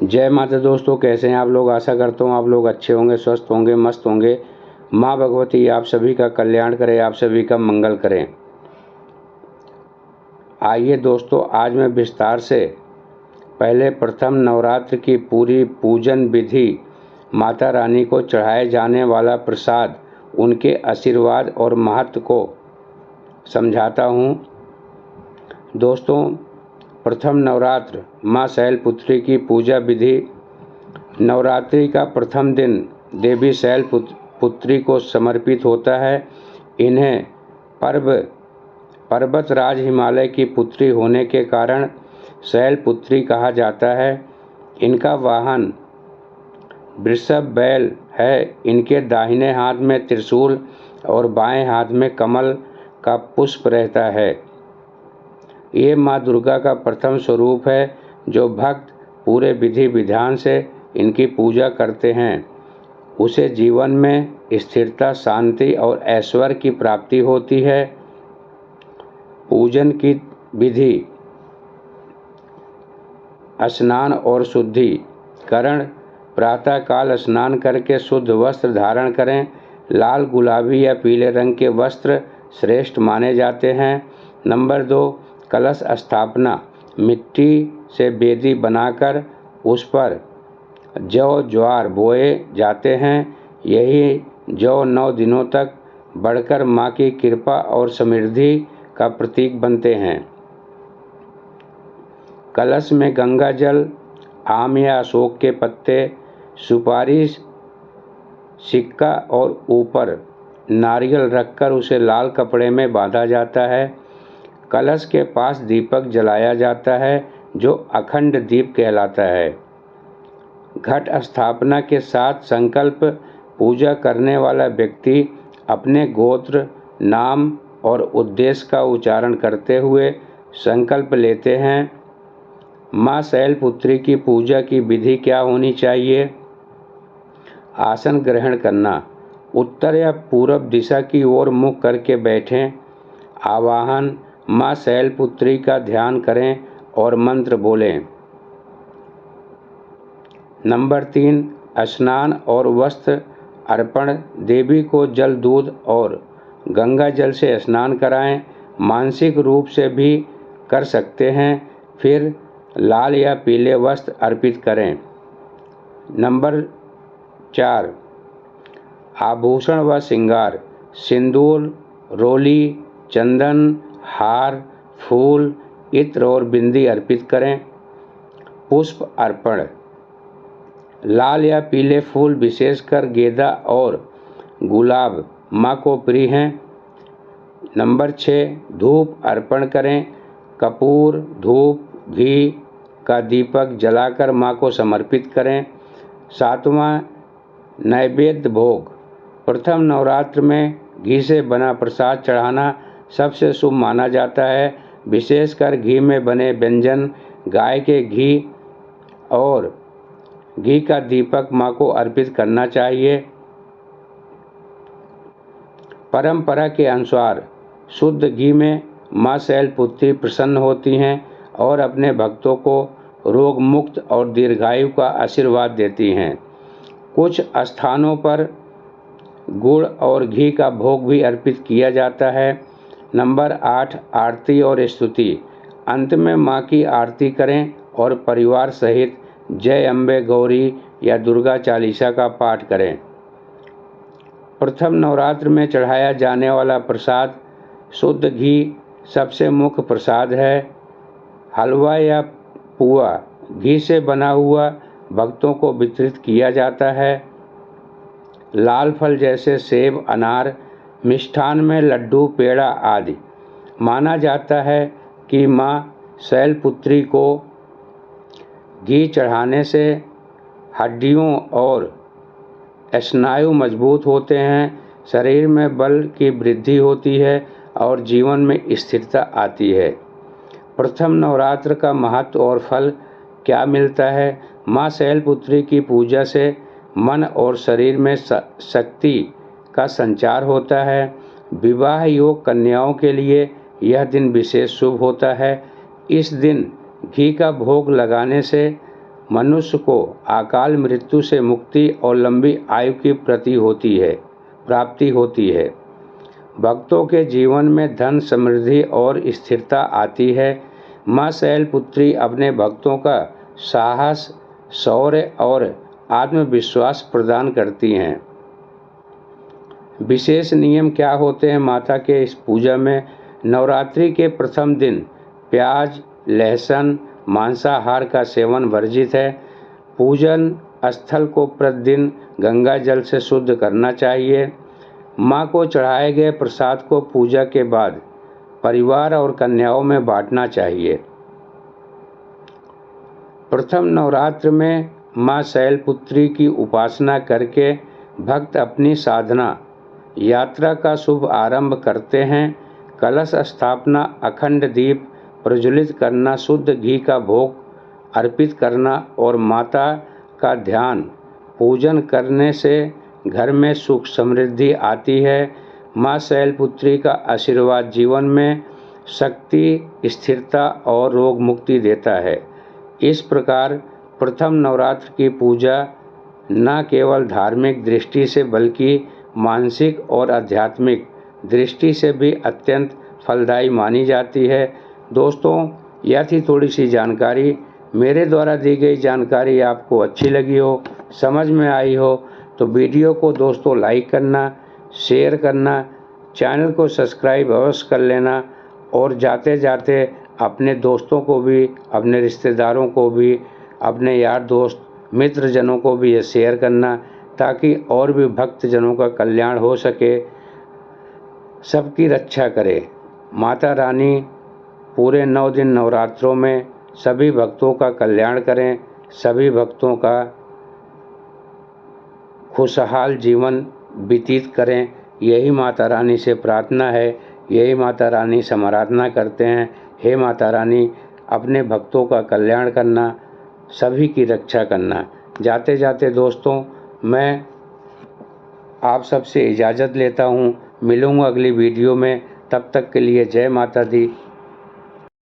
जय माता दोस्तों, कैसे हैं आप लोग। आशा करता हूँ आप लोग अच्छे होंगे, स्वस्थ होंगे, मस्त होंगे। माँ भगवती आप सभी का कल्याण करे, आप सभी का मंगल करें। आइए दोस्तों, आज मैं विस्तार से पहले प्रथम नवरात्र की पूरी पूजन विधि, माता रानी को चढ़ाए जाने वाला प्रसाद, उनके आशीर्वाद और महत्व को समझाता हूँ। दोस्तों, प्रथम नवरात्र माँ शैलपुत्री की पूजा विधि। नवरात्रि का प्रथम दिन देवी शैलपुत्री को समर्पित होता है। इन्हें पर्वतराज हिमालय की पुत्री होने के कारण शैलपुत्री कहा जाता है। इनका वाहन वृषभ बैल है। इनके दाहिने हाथ में त्रिशूल और बाएं हाथ में कमल का पुष्प रहता है। ये माँ दुर्गा का प्रथम स्वरूप है। जो भक्त पूरे विधि विधान से इनकी पूजा करते हैं, उसे जीवन में स्थिरता, शांति और ऐश्वर्य की प्राप्ति होती है। पूजन की विधि: स्नान और शुद्धिकरण। प्रातःकाल स्नान करके शुद्ध वस्त्र धारण करें। लाल, गुलाबी या पीले रंग के वस्त्र श्रेष्ठ माने जाते हैं। नंबर 2, कलश स्थापना। मिट्टी से वेदी बनाकर उस पर जौ ज्वार बोए जाते हैं। यही जौ 9 दिनों तक बढ़कर माँ की कृपा और समृद्धि का प्रतीक बनते हैं। कलश में गंगा जल, आम या अशोक के पत्ते, सुपारी, सिक्का और ऊपर नारियल रखकर उसे लाल कपड़े में बांधा जाता है। कलश के पास दीपक जलाया जाता है, जो अखंड दीप कहलाता है। घट स्थापना के साथ संकल्प: पूजा करने वाला व्यक्ति अपने गोत्र, नाम और उद्देश्य का उच्चारण करते हुए संकल्प लेते हैं। माँ शैलपुत्री की पूजा की विधि क्या होनी चाहिए? आसन ग्रहण करना। उत्तर या पूरब दिशा की ओर मुख करके बैठें। आवाहन: माँ शैलपुत्री का ध्यान करें और मंत्र बोलें। नंबर 3, स्नान और वस्त्र अर्पण। देवी को जल, दूध और गंगा जल से स्नान कराएं। मानसिक रूप से भी कर सकते हैं। फिर लाल या पीले वस्त्र अर्पित करें। नंबर 4, आभूषण व श्रृंगार। सिंदूर, रोली, चंदन, हार, फूल, इत्र और बिंदी अर्पित करें। पुष्प अर्पण। लाल या पीले फूल, विशेषकर गेंदा और गुलाब, माँ को प्रिय हैं। नंबर 6, धूप अर्पण करें। कपूर, धूप, घी का दीपक जलाकर माँ को समर्पित करें। 7वां, नैवेद्य भोग। प्रथम नवरात्र में घी से बना प्रसाद चढ़ाना सबसे शुभ माना जाता है। विशेषकर घी में बने व्यंजन, गाय के घी और घी का दीपक माँ को अर्पित करना चाहिए। परंपरा के अनुसार शुद्ध घी में माँ शैलपुत्री प्रसन्न होती हैं और अपने भक्तों को रोग मुक्त और दीर्घायु का आशीर्वाद देती हैं। कुछ स्थानों पर गुड़ और घी का भोग भी अर्पित किया जाता है। नंबर 8, आरती और स्तुति। अंत में माँ की आरती करें और परिवार सहित जय अम्बे गौरी या दुर्गा चालीसा का पाठ करें। प्रथम नवरात्र में चढ़ाया जाने वाला प्रसाद शुद्ध घी सबसे मुख्य प्रसाद है। हलवा या पुआ घी से बना हुआ भक्तों को वितरित किया जाता है। लाल फल जैसे सेब, अनार, मिष्ठान में लड्डू, पेड़ा आदि। माना जाता है कि माँ शैलपुत्री को घी चढ़ाने से हड्डियों और स्नायु मजबूत होते हैं, शरीर में बल की वृद्धि होती है और जीवन में स्थिरता आती है। प्रथम नवरात्र का महत्व और फल क्या मिलता है? माँ शैलपुत्री की पूजा से मन और शरीर में शक्ति का संचार होता है। विवाह योग कन्याओं के लिए यह दिन विशेष शुभ होता है। इस दिन घी का भोग लगाने से मनुष्य को अकाल मृत्यु से मुक्ति और लंबी आयु की प्राप्ति होती है। भक्तों के जीवन में धन, समृद्धि और स्थिरता आती है। माँ शैलपुत्री अपने भक्तों का साहस, शौर्य और आत्मविश्वास प्रदान करती हैं। विशेष नियम क्या होते हैं माता के इस पूजा में? नवरात्रि के प्रथम दिन प्याज, लहसुन, मांसाहार का सेवन वर्जित है। पूजन स्थल को प्रतिदिन गंगा जल से शुद्ध करना चाहिए। माँ को चढ़ाए गए प्रसाद को पूजा के बाद परिवार और कन्याओं में बांटना चाहिए। प्रथम नवरात्र में माँ शैलपुत्री की उपासना करके भक्त अपनी साधना यात्रा का शुभ आरंभ करते हैं। कलश स्थापना, अखंड दीप प्रज्वलित करना, शुद्ध घी का भोग अर्पित करना और माता का ध्यान पूजन करने से घर में सुख समृद्धि आती है। माँ शैलपुत्री का आशीर्वाद जीवन में शक्ति, स्थिरता और रोग मुक्ति देता है। इस प्रकार प्रथम नवरात्र की पूजा न केवल धार्मिक दृष्टि से बल्कि मानसिक और आध्यात्मिक दृष्टि से भी अत्यंत फलदायी मानी जाती है। दोस्तों, यह थी थोड़ी सी जानकारी। मेरे द्वारा दी गई जानकारी आपको अच्छी लगी हो, समझ में आई हो तो वीडियो को दोस्तों लाइक करना, शेयर करना, चैनल को सब्सक्राइब अवश्य कर लेना और जाते जाते अपने दोस्तों को भी, अपने रिश्तेदारों को भी, अपने यार दोस्त मित्रजनों को भी ये शेयर करना ताकि और भी भक्तजनों का कल्याण हो सके, सबकी रक्षा करे। माता रानी पूरे 9 दिन नवरात्रों में सभी भक्तों का कल्याण करें, सभी भक्तों का खुशहाल जीवन व्यतीत करें। यही माता रानी से प्रार्थना है, यही माता रानी से आराधना करते हैं। हे माता रानी, अपने भक्तों का कल्याण करना, सभी की रक्षा करना। जाते जाते दोस्तों, मैं आप सबसे इजाज़त लेता हूँ। मिलूँगा अगली वीडियो में। तब तक के लिए जय माता दी,